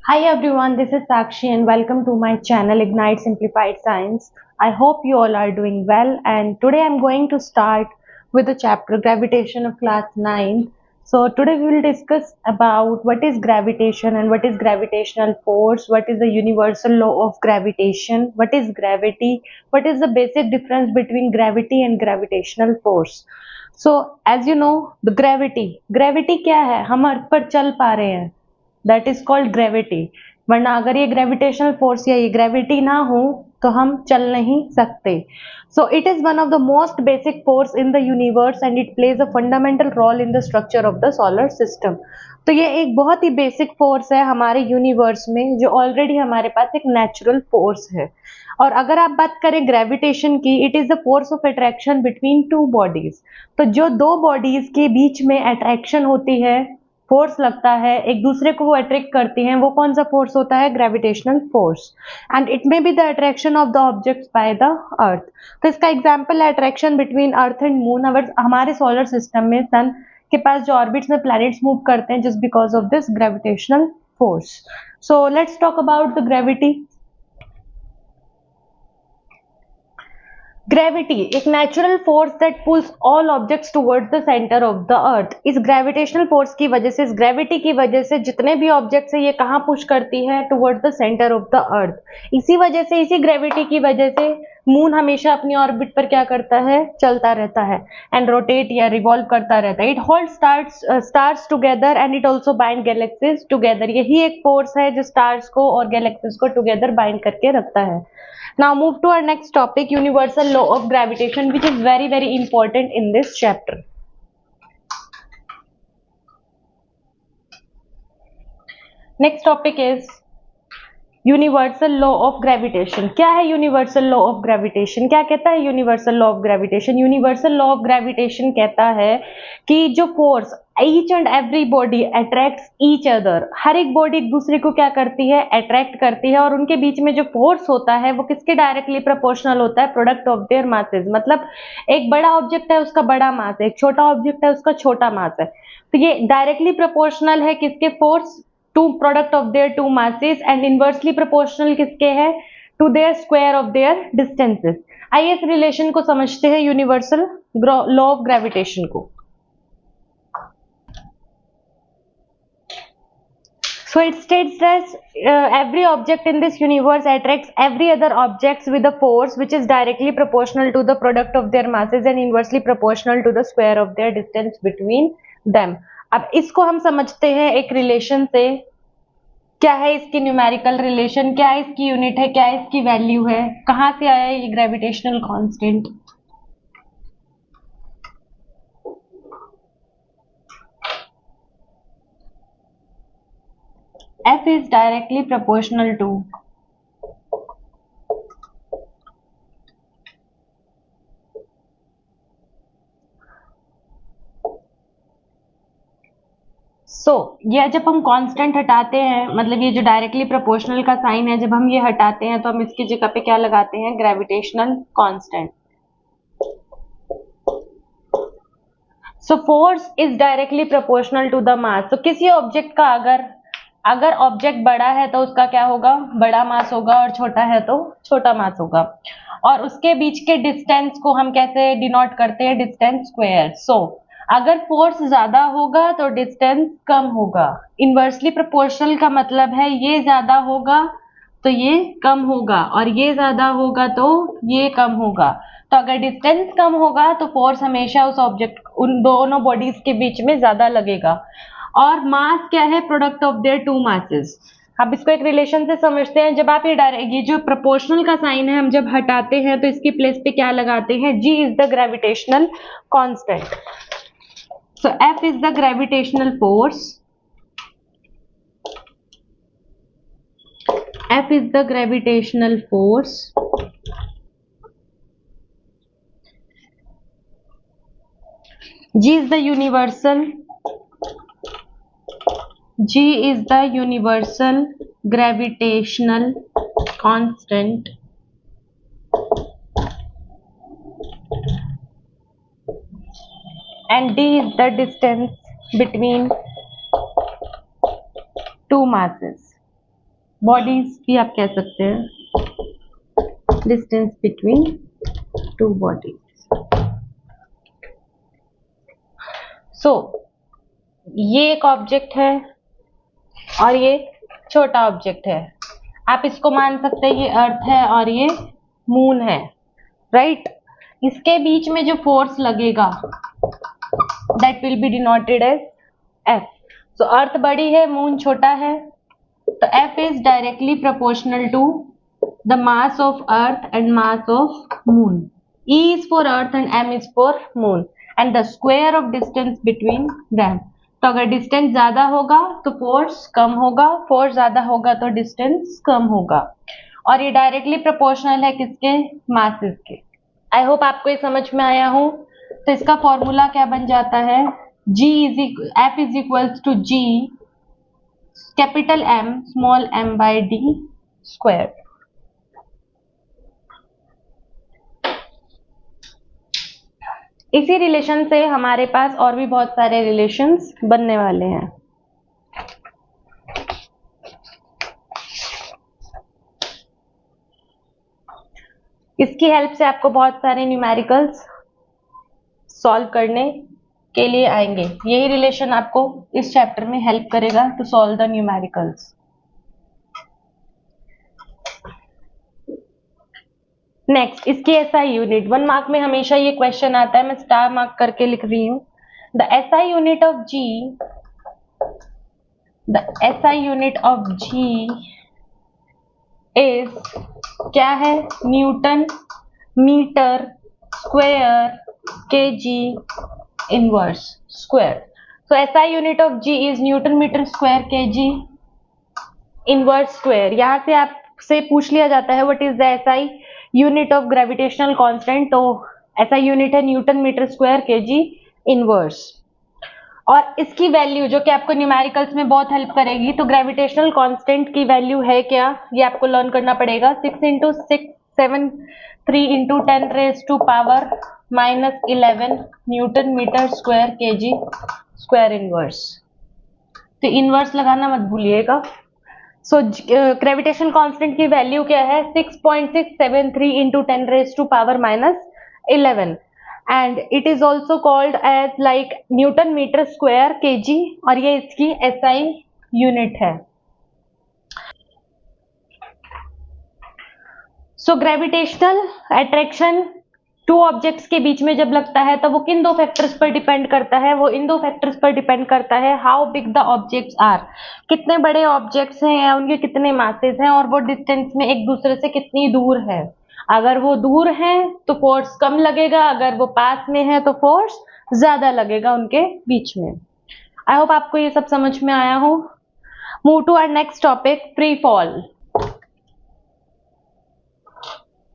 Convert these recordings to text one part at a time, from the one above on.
Hi everyone, this is Sakshi and welcome to my channel Ignite Simplified Science. I hope you all are doing well, and today I'm going to start with the chapter Gravitation of class 9. So today we will discuss about what is gravitation and what is gravitational force, what is the universal law of gravitation, what is gravity, what is the basic difference between gravity and gravitational force. So as you know, the gravity क्या है? हम अर्थ पर चल पा रहे हैं, that is called gravity. वरना अगर ये ग्रेविटेशनल फोर्स या ये ग्रेविटी ना हो तो हम चल नहीं सकते। So it is one of the most basic force in the universe and it plays a fundamental role in the structure of the solar system. तो ये एक बहुत ही बेसिक फोर्स है हमारे यूनिवर्स में, जो ऑलरेडी हमारे पास एक नेचुरल फोर्स है। और अगर आप बात करें ग्रेविटेशन की, it is the force of attraction between two bodies. तो जो दो बॉडीज के बीच में अट्रैक्शन होती है, फोर्स लगता है, एक दूसरे को वो अट्रैक्ट करती हैं, वो कौन सा फोर्स होता है? Gravitational force. And it may be the attraction of the objects by the earth. तो इसका एग्जांपल है attraction between earth and moon. अगर हमारे सोलर सिस्टम में सन के पास जो ऑर्बिट्स में प्लैनेट्स मूव करते हैं just because of this gravitational force. So let's talk about the gravity. Gravity एक natural force that pulls all objects towards the centre of the earth. इस ग्रेविटेशनल फोर्स की वजह से, इस ग्रेविटी की वजह से जितने भी ऑब्जेक्ट्स है ये कहाँ पुश करती है? Towards the centre of the अर्थ। इसी वजह से, इसी ग्रेविटी की वजह से मून हमेशा अपनी ऑर्बिट पर क्या करता है? चलता रहता है एंड रोटेट या रिवॉल्व करता रहता है। It hold stars together and it also bind galaxies together. यही एक फोर्स है जो स्टार्स को और गैलेक्सीज को टुगेदर बाइंड करके रखता है। Now move to our next topic, universal law of gravitation, which is very important in this chapter. Next topic is universal law of gravitation. क्या है यूनिवर्सल लॉ ऑफ ग्रेविटेशन? क्या कहता है universal law of gravitation? Universal law of gravitation कहता है कि जो force each and every body attracts each other, हर एक बॉडी एक दूसरे को क्या करती है? अट्रैक्ट करती है। और उनके बीच में जो फोर्स होता है वो किसके डायरेक्टली प्रोपोर्शनल होता है? Product of there masses. मतलब एक बड़ा ऑब्जेक्ट है उसका बड़ा मास है, एक छोटा ऑब्जेक्ट है उसका छोटा मास है। तो ये डायरेक्टली प्रोपोर्शनल है किसके? Force to product of their two masses. And inversely proportional किसके है? To their square of their distances. आइए इस रिलेशन को समझते हैं, यूनिवर्सल लॉ ऑफ ग्रेविटेशन को। So it states that every object in this universe attracts every other objects with a force which is directly proportional to the product of their masses and inversely proportional to the square of their distance between them. अब इसको हम समझते हैं एक relation से। क्या है इसकी न्यूमेरिकल रिलेशन? क्या है इसकी यूनिट है? क्या है इसकी वैल्यू है? कहां से आया ये gravitational constant? F is directly proportional to यह जब हम कांस्टेंट हटाते हैं, मतलब ये जो डायरेक्टली प्रोपोर्शनल का साइन है, जब हम ये हटाते हैं तो हम इसकी जगह पे क्या लगाते हैं? Gravitational constant. So force is directly proportional to the mass. तो किसी ऑब्जेक्ट का अगर ऑब्जेक्ट बड़ा है तो उसका क्या होगा? बड़ा मास होगा, और छोटा है तो छोटा मास होगा। और उसके बीच के डिस्टेंस को हम कैसे डिनोट करते हैं? Distance square. अगर फोर्स ज्यादा होगा तो डिस्टेंस कम होगा। इनवर्सली प्रोपोर्शनल का मतलब है ये ज्यादा होगा तो ये कम होगा, और ये ज्यादा होगा तो ये कम होगा। तो अगर डिस्टेंस कम होगा तो फोर्स हमेशा उस ऑब्जेक्ट, उन दोनों बॉडीज के बीच में ज्यादा लगेगा। और मास क्या है? Product of their two masses. अब इसको एक रिलेशन से समझते हैं। जब आप ये जो प्रोपोर्शनल का साइन है हम जब हटाते हैं तो इसकी प्लेस पे क्या लगाते हैं? G is the gravitational constant. So F is the gravitational force. F is the gravitational force. G is the universal. G is the universal gravitational constant. And D is the distance between two masses. Bodies भी आप कह सकते हैं, distance between two bodies. सो ये एक object है और ये छोटा ऑब्जेक्ट है। आप इसको मान सकते हैं ये अर्थ है और ये मून है, राइट। इसके बीच में जो फोर्स लगेगा that will be denoted as F. So earth बड़ी है, मून छोटा है, तो F is directly proportional to the mass of earth and mass of moon. E is for earth and m is for moon and the square of distance between them। तो अगर distance ज्यादा होगा तो force कम होगा, force ज्यादा होगा तो distance कम होगा, और ये डायरेक्टली प्रोपोर्शनल है किसके? मासेस के। आई होप आपको ये समझ में आया हो। तो इसका फॉर्मूला क्या बन जाता है? F is equals to G capital M small m by d square. इसी रिलेशन से हमारे पास और भी बहुत सारे रिलेशंस बनने वाले हैं। इसकी हेल्प से आपको बहुत सारे न्यूमेरिकल्स सॉल्व करने के लिए आएंगे। यही रिलेशन आपको इस चैप्टर में हेल्प करेगा to solve the numericals. Next, इसकी एसआई यूनिट। 1 मार्क में हमेशा ये क्वेश्चन आता है, मैं स्टार मार्क करके लिख रही हूँ। The SI unit of G, the SI unit of G is क्या है? Newton metre square kg inverse square. So SI unit of G is newton metre square kg inverse square. यहां से आपसे पूछ लिया जाता है what is the SI unit of gravitational constant, तो एसआई यूनिट है newton metre square kg inverse. और इसकी वैल्यू जो कि आपको न्यूमेरिकल्स में बहुत हेल्प करेगी, तो ग्रेविटेशनल कांस्टेंट की वैल्यू है क्या, ये आपको लर्न करना पड़ेगा। 6 × 6 7 3 × 10 raise to power -11 newton metre square kg square inverse. तो इनवर्स लगाना मत भूलिएगा। सो ग्रेविटेशनल कांस्टेंट की वैल्यू क्या है? 6.673 × 10 raise to power -11 and it is also called as like newton metre square kg, और ये इसकी एसआई यूनिट है। So gravitational attraction two objects के बीच में जब लगता है तो वो किन दो फैक्टर्स पर डिपेंड करता है? वो इन दो फैक्टर्स पर डिपेंड करता है, how big the objects are, कितने बड़े ऑब्जेक्ट्स हैं या उनके कितने मासेस हैं, और वो डिस्टेंस में एक दूसरे से कितनी दूर है। अगर वो दूर हैं तो फोर्स कम लगेगा, अगर वो पास में है तो फोर्स ज्यादा लगेगा उनके बीच में। आई होप आपको ये सब समझ में आया हो। Move to our next topic, free fall.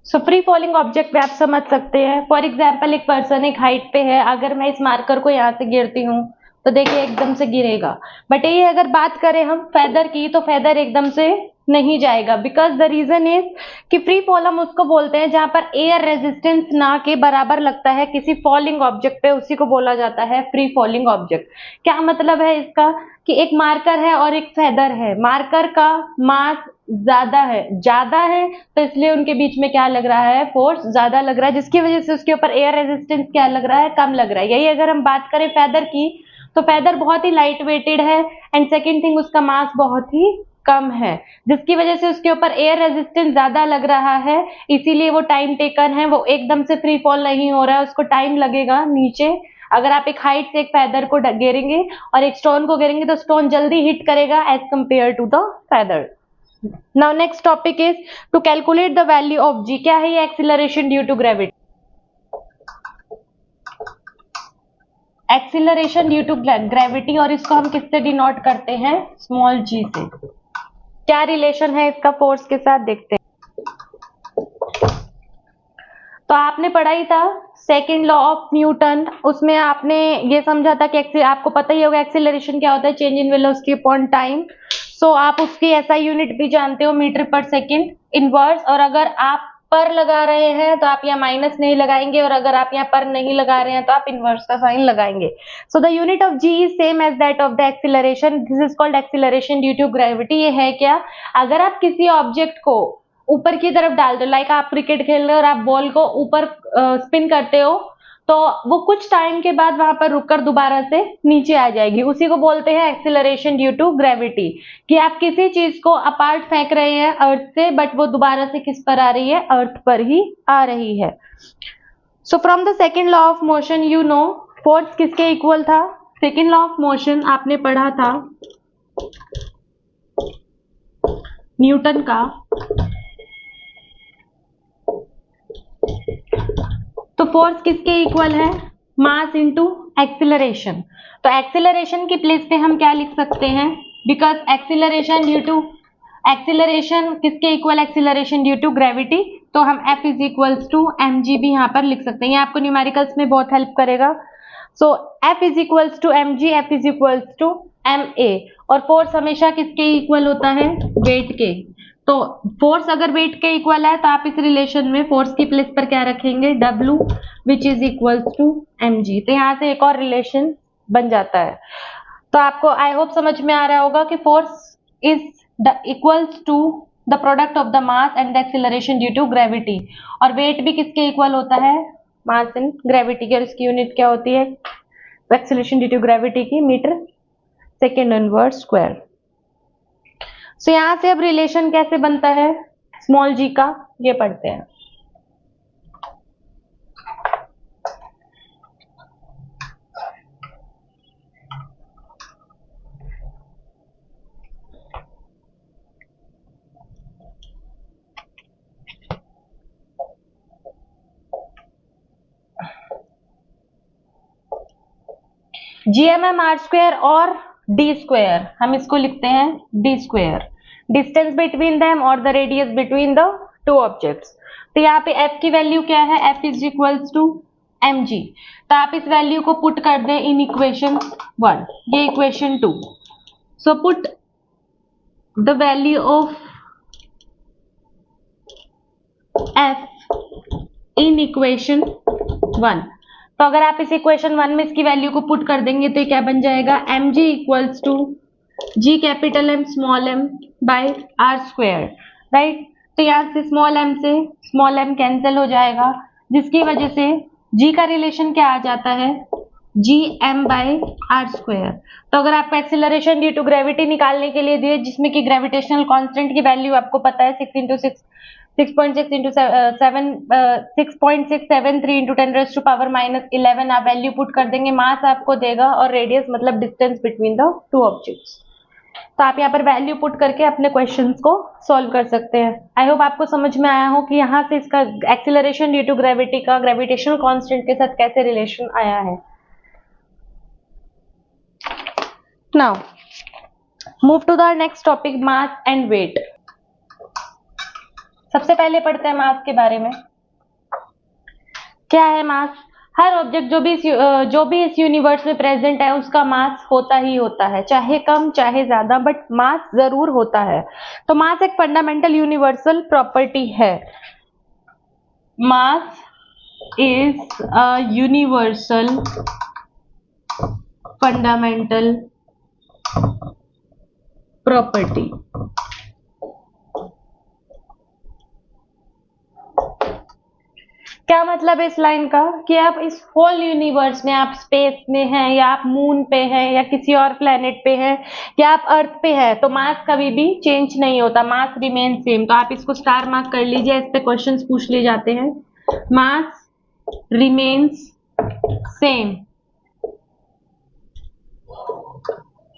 So free falling object में आप समझ सकते हैं, फॉर एग्जाम्पल एक पर्सन एक हाइट पे है, अगर मैं इस मार्कर को यहाँ से गिरती हूँ तो देखिए एकदम से गिरेगा, बट ये अगर बात करें हम फेदर की, तो फेदर एकदम से नहीं जाएगा, बिकॉज द रीजन इज कि फ्री फॉल हम उसको बोलते हैं जहां पर एयर रेजिस्टेंस ना के बराबर लगता है किसी फॉलिंग ऑब्जेक्ट पे, उसी को बोला जाता है फ्री फॉलिंग ऑब्जेक्ट। क्या मतलब है इसका? कि एक मार्कर है और एक फेदर है, मार्कर का मास ज्यादा है तो इसलिए उनके बीच में क्या लग रहा है? फोर्स ज्यादा लग रहा है, जिसकी वजह से उसके ऊपर एयर रेजिस्टेंस क्या लग रहा है? कम लग रहा है। यही अगर हम बात करें फेदर की, तो फेदर बहुत ही लाइट वेटेड है, एंड सेकेंड थिंग उसका मास बहुत ही कम है, जिसकी वजह से उसके ऊपर एयर रेजिस्टेंस ज्यादा लग रहा है, इसीलिए वो टाइम टेकन है, वो एकदम से फ्री फॉल नहीं हो रहा है, उसको टाइम लगेगा नीचे। अगर आप एक हाइट से एक फेदर को गिरेंगे और एक स्टोन को गिरेंगे तो स्टोन जल्दी हिट करेगा as compared to the feather. Now next topic is to calculate the value of G. क्या है ये? Acceleration due to gravity. Acceleration due to gravity, और इसको हम किससे डिनोट करते हैं? स्मॉल जी से। क्या रिलेशन है इसका फोर्स के साथ? देखते हैं। तो आपने पढ़ा ही था सेकेंड लॉ ऑफ न्यूटन, उसमें आपने ये समझा था कि आपको पता ही होगा एक्सीलरेशन क्या होता है, change in velocity upon time. So आप उसकी एसआई यूनिट भी जानते हो, मीटर पर सेकेंड इनवर्स। और अगर आप पर लगा रहे हैं तो आप यहाँ माइनस नहीं लगाएंगे, और अगर आप यहाँ पर नहीं लगा रहे हैं तो आप इनवर्स का साइन लगाएंगे. So the unit of G is same as that of the acceleration. This is called acceleration due to gravity. ये है क्या? अगर आप किसी ऑब्जेक्ट को ऊपर की तरफ डाल दो, लाइक आप क्रिकेट खेल रहे हो और आप बॉल को ऊपर स्पिन करते हो, तो वो कुछ टाइम के बाद वहां पर रुककर दोबारा से नीचे आ जाएगी. उसी को बोलते हैं एक्सिलरेशन ड्यू टू ग्रेविटी. कि आप किसी चीज को अपार्ट फेंक रहे हैं अर्थ से, बट वो दोबारा से किस पर आ रही है? अर्थ पर ही आ रही है. So from the second law of motion you know force किसके इक्वल था? सेकेंड लॉ ऑफ मोशन आपने पढ़ा था न्यूटन का. तो फोर्स किसके इक्वल है? Mass into acceleration. तो एक्सिलरेशन की प्लेस पे हम क्या लिख सकते हैं? Because acceleration due to acceleration किसके इक्वल? Acceleration due to gravity. तो हम F is equals to mg भी यहाँ पर लिख सकते हैं. ये आपको न्यूमेरिकल्स में बहुत हेल्प करेगा. So F is equals to mg, F is equals to ma. और फोर्स हमेशा किसके इक्वल होता है? वेट के. तो फोर्स अगर वेट के इक्वल है तो आप इस रिलेशन में फोर्स की प्लेस पर क्या रखेंगे? W which is equals to mg. तो यहाँ से एक और रिलेशन बन जाता है. तो आपको आई होप समझ में आ रहा होगा कि force is the equals to the product of the mass and the acceleration due to gravity. और वेट भी किसके इक्वल होता है? मास एंड ग्रेविटी के. और इसकी यूनिट क्या होती है? एक्सिलरेशन ड्यू टू ग्रेविटी की मीटर सेकेंड इनवर्स स्क्वायर. सो यहां से अब रिलेशन कैसे बनता है स्मॉल जी का, ये पढ़ते हैं. GMM आर स्क्वायर और डी स्क्वायर, हम इसको लिखते हैं D square. Distance between them और the radius between the two objects. तो यहाँ पे F की वैल्यू क्या है? F is equals to mg. तो आप इस वैल्यू को पुट कर दें इन इक्वेशन 1, ये equation 2. So put the value of F in equation 1. तो अगर आप इस इक्वेशन 1 में इसकी वैल्यू को पुट कर देंगे तो ये क्या बन जाएगा? mg equals to g capital M small m by r square. Right. तो यहाँ से स्मॉल m कैंसिल हो जाएगा, जिसकी वजह से g का रिलेशन क्या आ जाता है? gm by r square. तो अगर आपको एक्सिलरेशन ड्यू टू ग्रेविटी निकालने के लिए दिए, जिसमें कि ग्रेविटेशनल कांस्टेंट की वैल्यू आपको पता है 6.6 into 6.673 into 10 raised to power minus 11, आप वैल्यू पुट कर देंगे, मास आपको देगा और रेडियस मतलब distance between the two objects. तो आप यहाँ पर वैल्यू पुट करके अपने क्वेश्चंस को सॉल्व कर सकते हैं. आई होप आपको समझ में आया हो कि यहाँ से इसका एक्सिलरेशन ड्यू टू ग्रेविटी का ग्रेविटेशनल कांस्टेंट के साथ कैसे रिलेशन आया है. Now move to the next topic, mass and weight. सबसे पहले पढ़ते हैं मास के बारे में. क्या है मास? हर ऑब्जेक्ट जो भी इस यूनिवर्स में प्रेजेंट है उसका मास होता ही होता है, चाहे कम चाहे ज्यादा, बट मास जरूर होता है. तो मास एक फंडामेंटल यूनिवर्सल प्रॉपर्टी है. Mass is a universal fundamental property. क्या मतलब है इस लाइन का? कि आप इस होल यूनिवर्स में, आप स्पेस में हैं या आप मून पे हैं या किसी और प्लेनेट पे हैं या आप अर्थ पे हैं, तो मास कभी भी चेंज नहीं होता, मास रिमेन सेम. तो आप इसको स्टार मार्क कर लीजिए, इस पे क्वेश्चंस पूछ लिए जाते हैं. Mass remains same.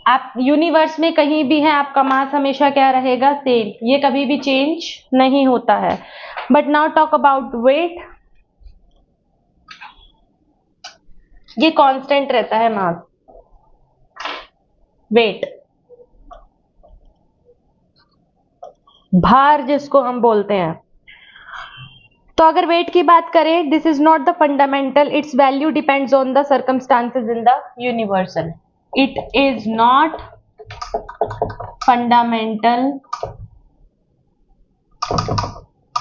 आप यूनिवर्स में कहीं भी हैं, आपका मास हमेशा क्या रहेगा? सेम. ये कभी भी चेंज नहीं होता है. But now talk about wait. ये कांस्टेंट रहता है मास. वेट, भार जिसको हम बोलते हैं. तो अगर वेट की बात करें, this is not the fundamental, its value depends on the circumstances in the universal. It is not fundamental,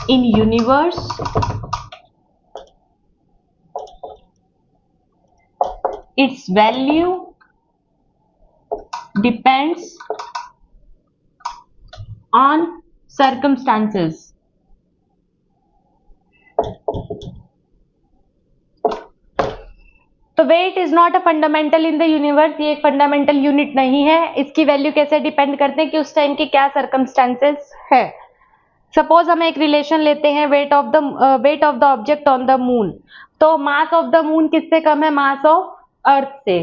in universe its value depends on circumstances. तो weight is not a fundamental in the universe, ये एक fundamental unit नहीं है। इसकी value कैसे depend करते हैं कि उस टाइम की क्या सर्कमस्टेंसेस है। सपोज हम एक रिलेशन लेते हैं wait of the object on the moon. तो मास ऑफ द मून किससे कम है? मास ऑफ अर्थ से।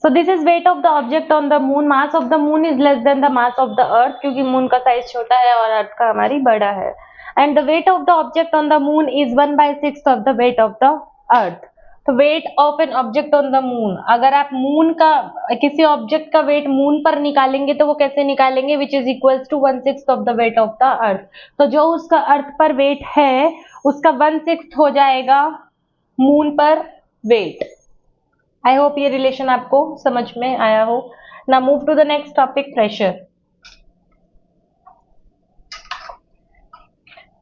So this is wait of the object on the moon. Mass of the moon is less than the mass of the अर्थ, क्योंकि moon का size छोटा है और अर्थ का हमारी बड़ा है। And the weight of the object on the moon is 1/6 of the weight of the earth. तो weight of an object on the moon, अगर आप मून का किसी ऑब्जेक्ट का वेट मून पर निकालेंगे तो वो कैसे निकालेंगे? Which is equals to 1/6 of the weight of the earth. तो जो उसका अर्थ पर वेट है उसका 1/6 हो जाएगा मून पर वेट। आई होप ये रिलेशन आपको समझ में आया हो। Now move to the next topic, pressure.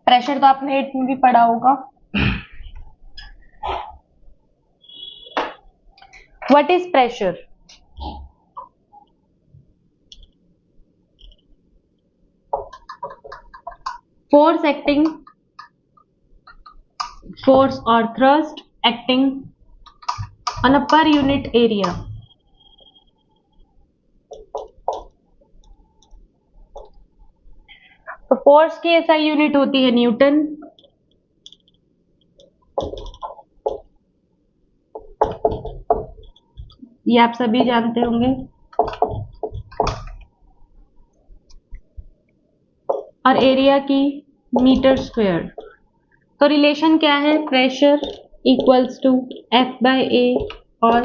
Pressure तो आपने 8th में भी पढ़ा होगा। What is pressure? Force acting, force और thrust acting on a per unit area. तो फोर्स की SI यूनिट होती है न्यूटन, ये आप सभी जानते होंगे। और एरिया की मीटर स्क्वायर। तो रिलेशन क्या है? प्रेशर इक्वल्स टू F/A और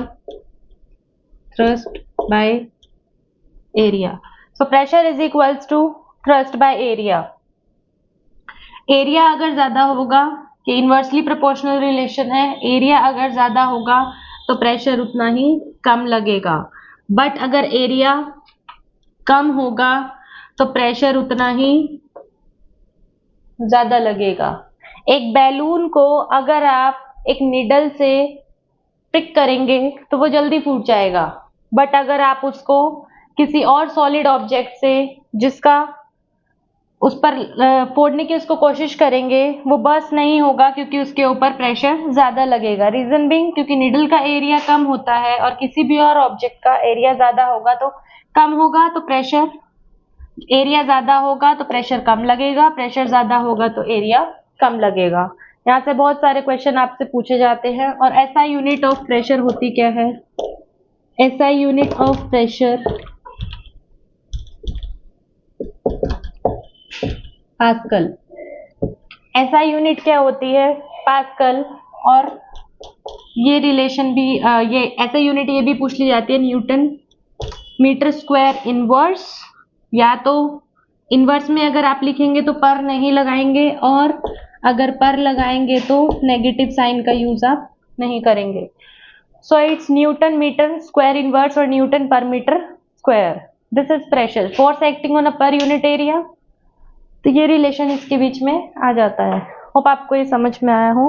thrust by area. So pressure is equals to thrust by area. Area अगर ज्यादा होगा, ये इनवर्सली प्रोपोर्शनल रिलेशन है, एरिया अगर ज्यादा होगा तो प्रेशर उतना ही कम लगेगा। बट अगर एरिया कम होगा तो प्रेशर उतना ही ज्यादा लगेगा। एक बैलून को अगर आप एक निडल से पिक करेंगे तो वो जल्दी फूट जाएगा, बट अगर आप उसको किसी और सॉलिड ऑब्जेक्ट से जिसका उस पर फोड़ने की उसको कोशिश करेंगे वो बर्स्ट नहीं होगा, क्योंकि उसके ऊपर प्रेशर ज्यादा लगेगा। रीजन बीइंग क्योंकि निडल का एरिया कम होता है और किसी भी और ऑब्जेक्ट का एरिया ज्यादा होगा तो कम होगा तो प्रेशर, एरिया ज्यादा होगा तो प्रेशर कम लगेगा, प्रेशर ज्यादा होगा तो एरिया कम लगेगा। यहाँ से बहुत सारे क्वेश्चन आपसे पूछे जाते हैं। और SI यूनिट ऑफ प्रेशर होती क्या है? SI unit of pressure pascal. SI unit क्या होती है? पास्कल। और ये रिलेशन भी ये SI यूनिट ये भी पूछ ली जाती है न्यूटन मीटर स्क्वायर इनवर्स। या तो इनवर्स में अगर आप लिखेंगे तो पर नहीं लगाएंगे, और अगर पर लगाएंगे तो नेगेटिव साइन का यूज आप नहीं करेंगे। So its newton metre square inverse और newton per metre square. This is pressure, force acting on a per unit area. तो ये रिलेशन इसके बीच में आ जाता है। होप आपको ये समझ में आया हो।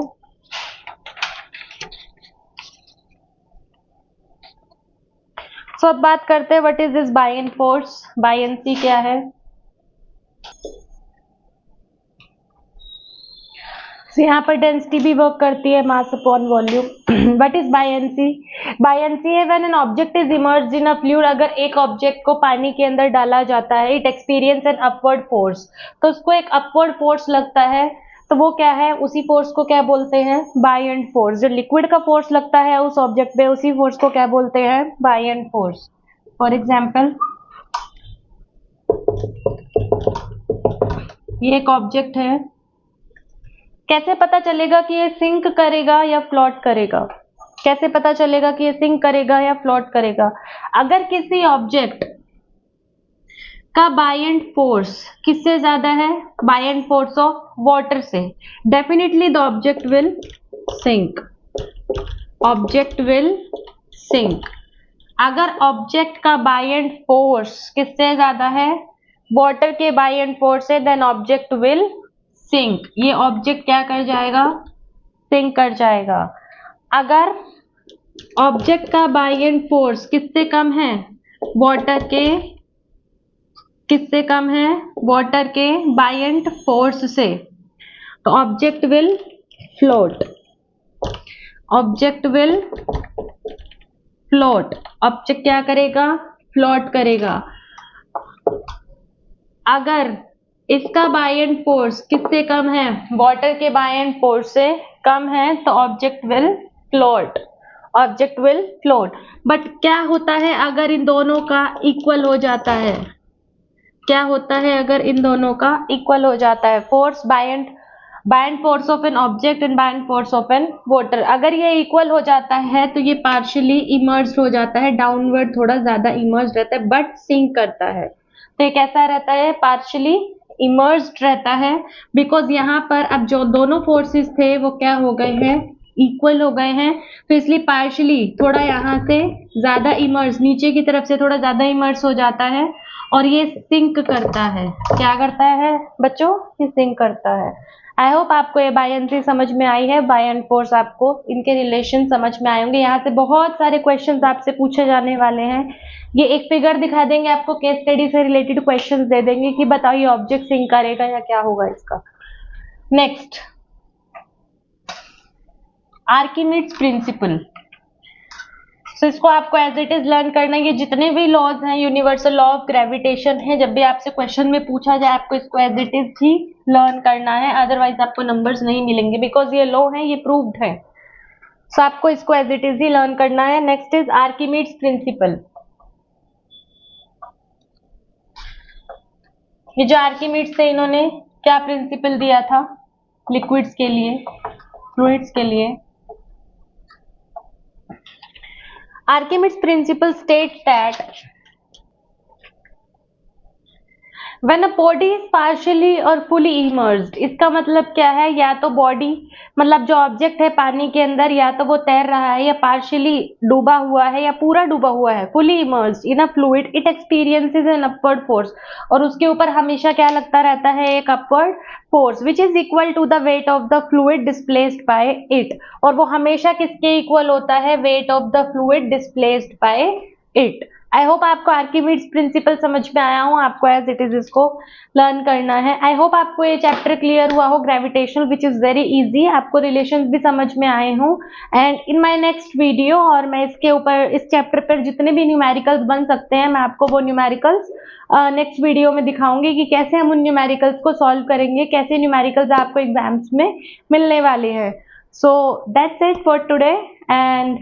सो अब बात करते हैं what is this buoyant force. Buoyancy क्या है? यहाँ पर डेंसिटी भी वर्क करती है, mass upon volume. What is buoyancy? Buoyancy है when an object is emerged in a fluid. अगर एक ऑब्जेक्ट को पानी के अंदर डाला जाता है, it experience an upward force, तो उसको एक अपवर्ड फोर्स लगता है, तो वो क्या है? उसी फोर्स को क्या बोलते हैं? Buoyant force. जो लिक्विड का फोर्स लगता है उस ऑब्जेक्ट पे, उसी फोर्स को क्या बोलते हैं? Buoyant force. फॉर एग्जाम्पल ये एक ऑब्जेक्ट है, कैसे पता चलेगा कि ये सिंक करेगा या फ्लोट करेगा? कैसे पता चलेगा कि ये सिंक करेगा या फ्लोट करेगा? अगर किसी ऑब्जेक्ट का बायंट फोर्स किससे ज्यादा है? बायंट फोर्स ऑफ वाटर से, definitely the object will sink. Object will sink. अगर ऑब्जेक्ट का बायंट फोर्स किससे ज्यादा है? वाटर के बाई एंड फोर्स से, देन ऑब्जेक्ट विल सिंक। ये ऑब्जेक्ट क्या कर जाएगा? सिंक कर जाएगा। अगर ऑब्जेक्ट का बाई एंड फोर्स किससे कम है? वाटर के, किससे कम है? वाटर के बाई एंड फोर्स से, तो object will float. Object will float. Object क्या करेगा? फ्लोट करेगा। अगर इसका बाई एंड फोर्स किससे कम है? वाटर के बाई एंड फोर्स से कम है, तो object will float. Object will float. But क्या होता है अगर इन दोनों का इक्वल हो जाता है? क्या होता है अगर इन दोनों का इक्वल हो जाता है? Force buoyant force of an object and buoyant force of an water, अगर ये इक्वल हो जाता है तो ये पार्शियली इमर्ज हो जाता है, डाउनवर्ड थोड़ा ज्यादा इमर्ज रहता है, बट सिंक करता है। तो ये कैसा रहता है? पार्शियली इमर्ज्ड रहता है, बिकॉज यहाँ पर अब जो दोनों फोर्सेस थे वो क्या हो गए हैं? इक्वल हो गए हैं। तो इसलिए पार्शियली थोड़ा यहाँ से ज्यादा इमर्ज, नीचे की तरफ से थोड़ा ज्यादा इमर्ज हो जाता है, और ये सिंक करता है। क्या करता है बच्चों? ये सिंक करता है। आई होप आपको ये बाई एंड सी समझ में आई है, बाई एंड फोर्स आपको इनके रिलेशन समझ में आए होंगे। यहाँ से बहुत सारे क्वेश्चंस आपसे पूछे जाने वाले हैं। ये एक फिगर दिखा देंगे आपको, केस स्टडी से रिलेटेड क्वेश्चंस दे देंगे कि बताओ ये ऑब्जेक्ट सिंक करेगा या क्या होगा इसका। Next, Archimedes principle. तो इसको आपको एज इट इज लर्न करना है। ये जितने भी लॉज हैं, यूनिवर्सल लॉ ऑफ ग्रेविटेशन है, जब भी आपसे क्वेश्चन में पूछा जाए आपको इसको एज इट इज ही लर्न करना है, अदरवाइज आपको नंबर्स नहीं मिलेंगे, बिकॉज ये लॉ है, ये प्रूव्ड है। सो आपको इसको एज इट इज ही लर्न करना है। Next is Archimedes principle. ये जो आर्किमिड्स थे, इन्होंने क्या प्रिंसिपल दिया था लिक्विड्स के लिए, फ्लूइड्स के लिए? Archimedes principle states that when a body is partially or fully immersed, इसका मतलब क्या है? या तो बॉडी मतलब जो ऑब्जेक्ट है पानी के अंदर, या तो वो तैर रहा है, या पार्शियली डूबा हुआ है, या पूरा डूबा हुआ है, fully immersed in a fluid, it experiences an upward force, और उसके ऊपर हमेशा क्या लगता रहता है? एक upward force, which is equal to the weight of the fluid displaced by it. और वो हमेशा किसके इक्वल होता है? Weight of the fluid displaced by it. I hope आपको आर्किमिड्स प्रिंसिपल समझ में आया हो, आपको एज इट इज इसको लर्न करना है। आई होप आपको ये चैप्टर क्लियर हुआ हो, gravitational, which is very easy, आपको रिलेशंस भी समझ में आए हों। And in my next video, और मैं इसके ऊपर, इस चैप्टर पर जितने भी न्यूमेरिकल्स बन सकते हैं, मैं आपको वो न्यूमेरिकल्स नेक्स्ट वीडियो में दिखाऊंगी कि कैसे हम उन न्यूमेरिकल्स को सॉल्व करेंगे, कैसे न्यूमेरिकल्स आपको एग्जाम्स में मिलने वाले हैं। So that's it for today. And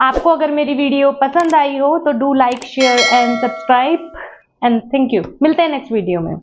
आपको अगर मेरी वीडियो पसंद आई हो तो do like, share and subscribe, and thank you. मिलते हैं नेक्स्ट वीडियो में।